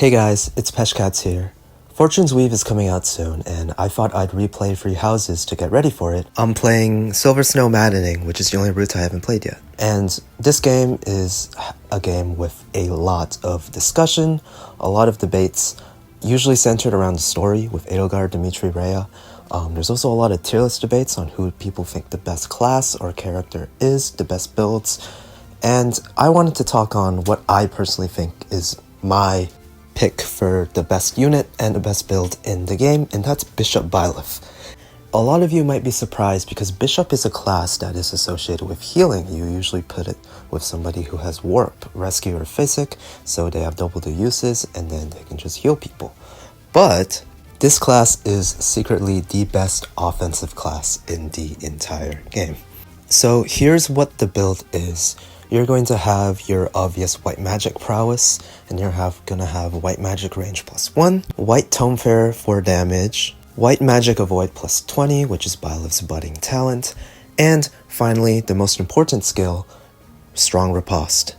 Hey guys, it's Peshcats here. Fortune's Weave is coming out soon, and I thought I'd replay Free Houses to get ready for it. I'm playing Silver Snow Maddening, which is the only route I haven't played yet. And this game is a game with a lot of discussion, a lot of debates, usually centered around the story with Edelgard, Dimitri, Rhea. There's also a lot of tier list debates on who people think the best class or character is, the best builds, and I wanted to talk on what I personally think is my pick for the best unit and the best build in the game, and that's Bishop Byleth. A lot of you might be surprised because Bishop is a class that is associated with healing. You usually put it with somebody who has Warp, Rescue, or Physic, so they have double the uses and then they can just heal people. But this class is secretly the best offensive class in the entire game. So here's what the build is. You're going to have your obvious white magic prowess, and you're gonna have white magic range +1, white tome fair for damage, white magic avoid +20, which is Byleth's budding talent, and finally, the most important skill, Strong Riposte.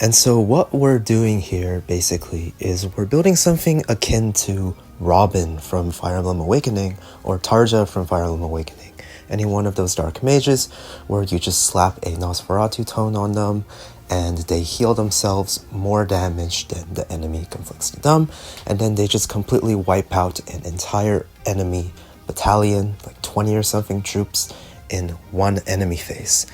And so what we're doing here basically is we're building something akin to Robin from Fire Emblem Awakening or Tarja from Fire Emblem Awakening. Any one of those dark mages where you just slap a Nosferatu tone on them and they heal themselves more damage than the enemy conflicts to them, and then they just completely wipe out an entire enemy battalion, like 20 or something troops in one enemy phase.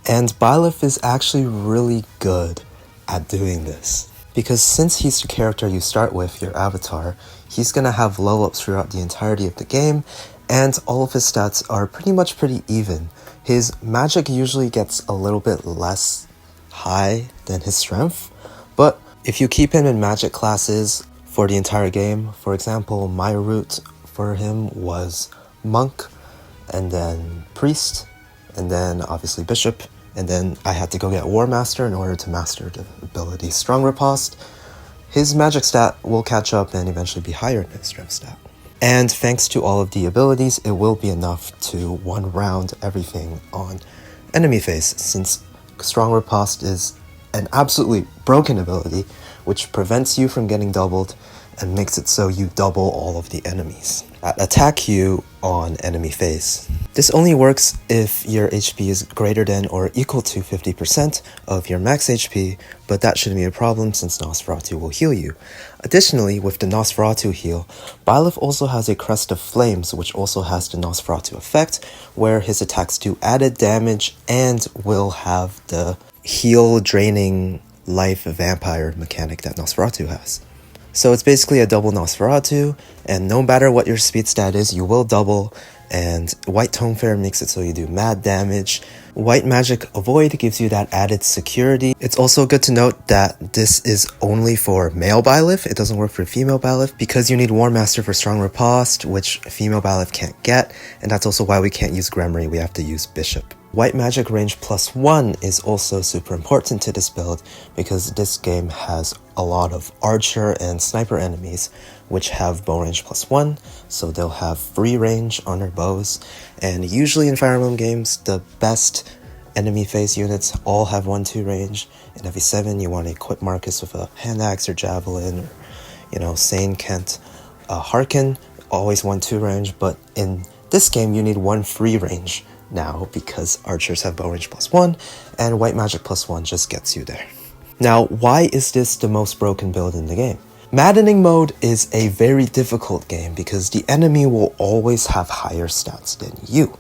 And Byleth is actually really good at doing this, because since he's the character you start with, your avatar, he's gonna have level ups throughout the entirety of the game, and all of his stats are pretty even. His magic usually gets a little bit less high than his strength, but if you keep him in magic classes for the entire game, for example, my route for him was Monk, and then Priest, and then obviously Bishop, and then I had to go get War Master in order to master the ability Strong Riposte. His magic stat will catch up and eventually be higher than his strength stat. And thanks to all of the abilities, it will be enough to one-round everything on enemy phase, since Strong Riposte is an absolutely broken ability, which prevents you from getting doubled and makes it so you double all of the enemies that attack you on enemy phase. This only works if your HP is greater than or equal to 50% of your max HP, but that shouldn't be a problem since Nosferatu will heal you. Additionally, with the Nosferatu heal, Byleth also has a Crest of Flames, which also has the Nosferatu effect, where his attacks do added damage and will have the heal draining life vampire mechanic that Nosferatu has. So it's basically a double Nosferatu, and no matter what your speed stat is, you will double, and White Tome Fair makes it so you do mad damage. White Magic Avoid gives you that added security. It's also good to note that this is only for male Byleth. It doesn't work for female Byleth because you need War Master for Strong Riposte, which female Byleth can't get, and that's also why we can't use Gremory, we have to use Bishop. White Magic range +1 is also super important to this build because this game has a lot of archer and sniper enemies which have bow range +1, so they'll have free range on their bows, and usually in Fire Emblem games the best enemy phase units all have 1-2 range. In every 7 you want to equip Marcus with a hand axe or javelin, or Sane Kent Harkin, always 1-2 range, but in this game you need 1 free range now because archers have bow range +1 and white magic +1 just gets you there. Now, why is this the most broken build in the game? Maddening mode is a very difficult game because the enemy will always have higher stats than you,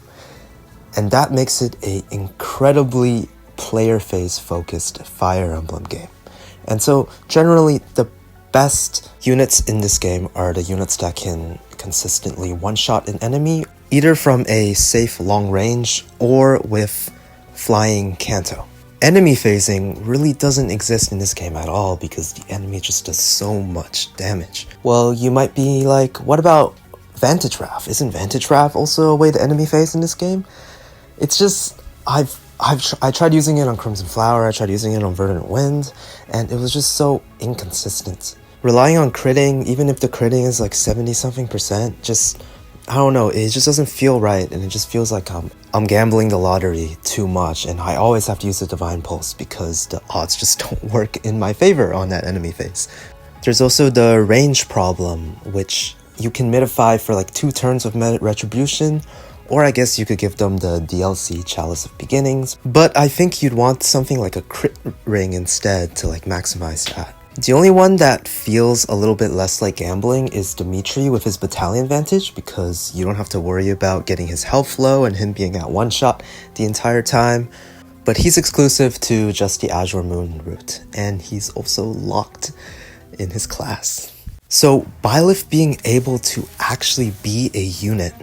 and that makes it an incredibly player phase focused Fire Emblem game. And so generally the best units in this game are the units that can consistently one-shot an enemy, either from a safe long range or with flying Kanto. Enemy phasing really doesn't exist in this game at all because the enemy just does so much damage. Well, you might be like, what about Vantage Wrath? Isn't Vantage Wrath also a way to enemy phase in this game? It's just, I tried using it on Crimson Flower, I tried using it on Verdant Wind, and it was just so inconsistent. Relying on critting, even if the critting is like 70-something%, just, I don't know, it just doesn't feel right, and it just feels like I'm gambling the lottery too much, and I always have to use the Divine Pulse because the odds just don't work in my favor on that enemy phase. There's also the range problem, which you can midify for like 2 turns of Retribution, or I guess you could give them the DLC Chalice of Beginnings, but I think you'd want something like a crit ring instead to like maximize that. The only one that feels a little bit less like gambling is Dimitri with his battalion vantage, because you don't have to worry about getting his health low and him being at one shot the entire time. But he's exclusive to just the Azure Moon route, and he's also locked in his class. So Byleth being able to actually be a unit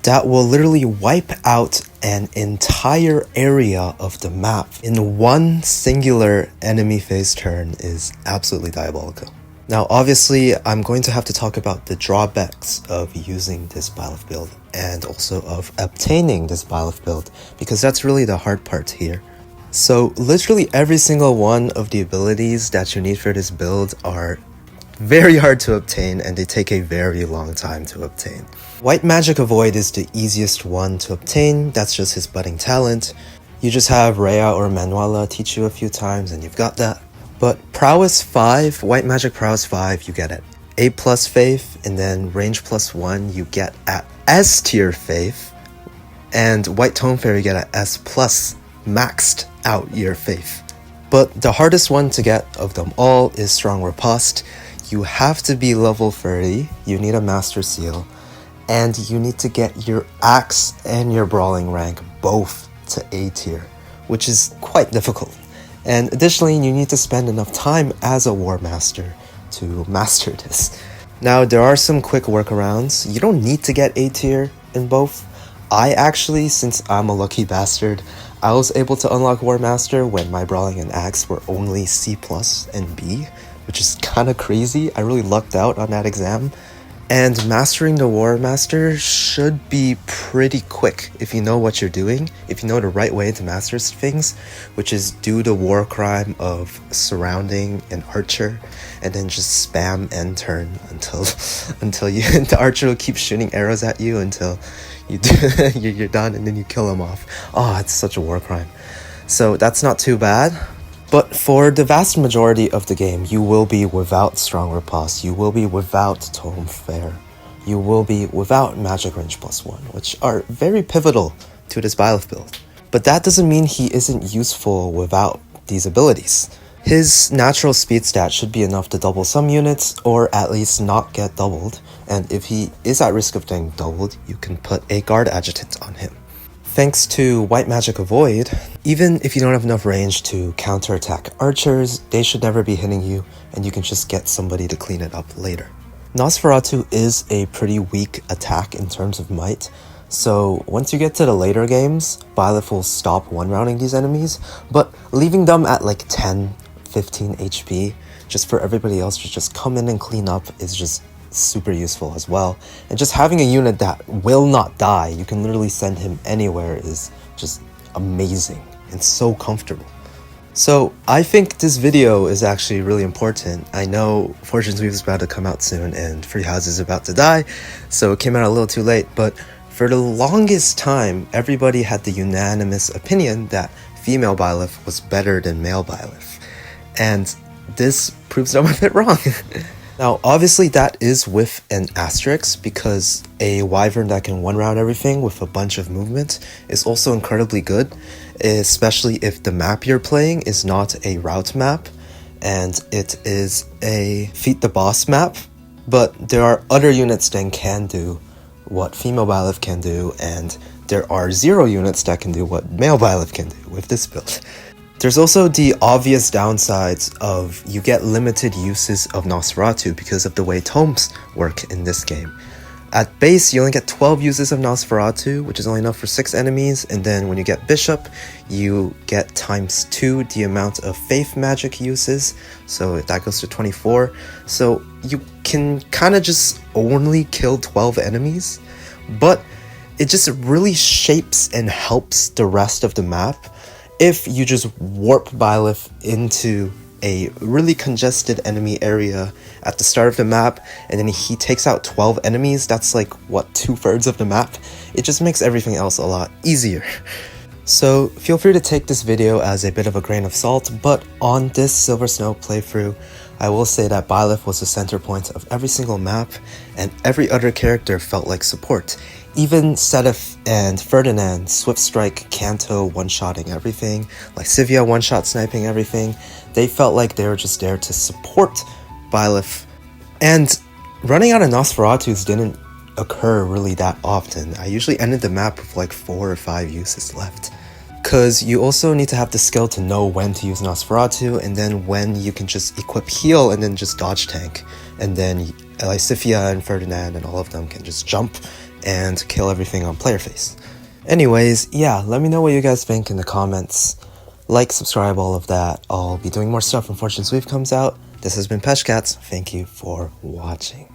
that will literally wipe out an entire area of the map in one singular enemy phase turn is absolutely diabolical. Now obviously I'm going to have to talk about the drawbacks of using this Byleth build and also of obtaining this Byleth build, because that's really the hard part here. So literally every single one of the abilities that you need for this build are very hard to obtain, and they take a very long time to obtain. White Magic Avoid is the easiest one to obtain. That's just his budding talent. You just have Rhea or Manuela teach you a few times and you've got that. But Prowess 5, White Magic Prowess 5, you get at A+ Faith, and then Range +1 you get at S tier Faith, and White Tome Fairy you get at S+ maxed out your Faith. But the hardest one to get of them all is Strong Riposte. You have to be level 30, you need a Master Seal, and you need to get your Axe and your Brawling rank both to A tier, which is quite difficult. And additionally, you need to spend enough time as a War Master to master this. Now, there are some quick workarounds. You don't need to get A tier in both. I actually, since I'm a lucky bastard, I was able to unlock War Master when my Brawling and Axe were only C+ and B, which is kinda crazy. I really lucked out on that exam. And mastering the War Master should be pretty quick if you know what you're doing, if you know the right way to master things, which is do the war crime of surrounding an archer and then just spam end turn until you the archer will keep shooting arrows at you until you're done, and then you kill him off. Oh, it's such a war crime. So that's not too bad. But for the vast majority of the game, you will be without Strong Riposte, you will be without Tome Fair, you will be without Magic Range +1, which are very pivotal to this Byleth build. But that doesn't mean he isn't useful without these abilities. His natural speed stat should be enough to double some units, or at least not get doubled, and if he is at risk of getting doubled, you can put a Guard Adjutant on him. Thanks to White Magic Avoid, even if you don't have enough range to counterattack archers, they should never be hitting you, and you can just get somebody to clean it up later. Nosferatu is a pretty weak attack in terms of might, so once you get to the later games, Byleth will stop one-rounding these enemies, but leaving them at like 10, 15 HP, just for everybody else to just come in and clean up is just super useful as well. And just having a unit that will not die, you can literally send him anywhere, is just amazing and so comfortable. So I think this video is actually really important. I know Fortune's Weave is about to come out soon and Free House is about to die, so it came out a little too late, but for the longest time everybody had the unanimous opinion that female Byleth was better than male Byleth, and this proves them a bit wrong. Now, obviously that is with an asterisk, because a wyvern that can one-round everything with a bunch of movement is also incredibly good, especially if the map you're playing is not a route map and it is a Feat the Boss map. But there are other units that can do what female Byleth can do, and there are 0 units that can do what male Byleth can do with this build. There's also the obvious downsides of you get limited uses of Nosferatu because of the way tomes work in this game. At base, you only get 12 uses of Nosferatu, which is only enough for 6 enemies, and then when you get Bishop, you get ×2 the amount of Faith Magic uses, so that goes to 24. So you can kind of just only kill 12 enemies, but it just really shapes and helps the rest of the map. If you just warp Byleth into a really congested enemy area at the start of the map, and then he takes out 12 enemies, that's like, what, 2/3 of the map? It just makes everything else a lot easier. So feel free to take this video as a bit of a grain of salt, but on this Silver Snow playthrough, I will say that Byleth was the center point of every single map, and every other character felt like support. Even Sedef and Ferdinand, Swift Strike, Kanto one-shotting everything, like Sivia one-shot sniping everything, they felt like they were just there to support Byleth. And running out of Nosferatus didn't occur really that often. I usually ended the map with like 4 or 5 uses left. Cause you also need to have the skill to know when to use Nosferatu, and then when you can just equip heal and then just dodge tank. And then Lysifia and Ferdinand and all of them can just jump and kill everything on player face. Anyways, yeah, let me know what you guys think in the comments. Like, subscribe, all of that. I'll be doing more stuff when Fortune's Weave comes out. This has been Peshcats. Thank you for watching.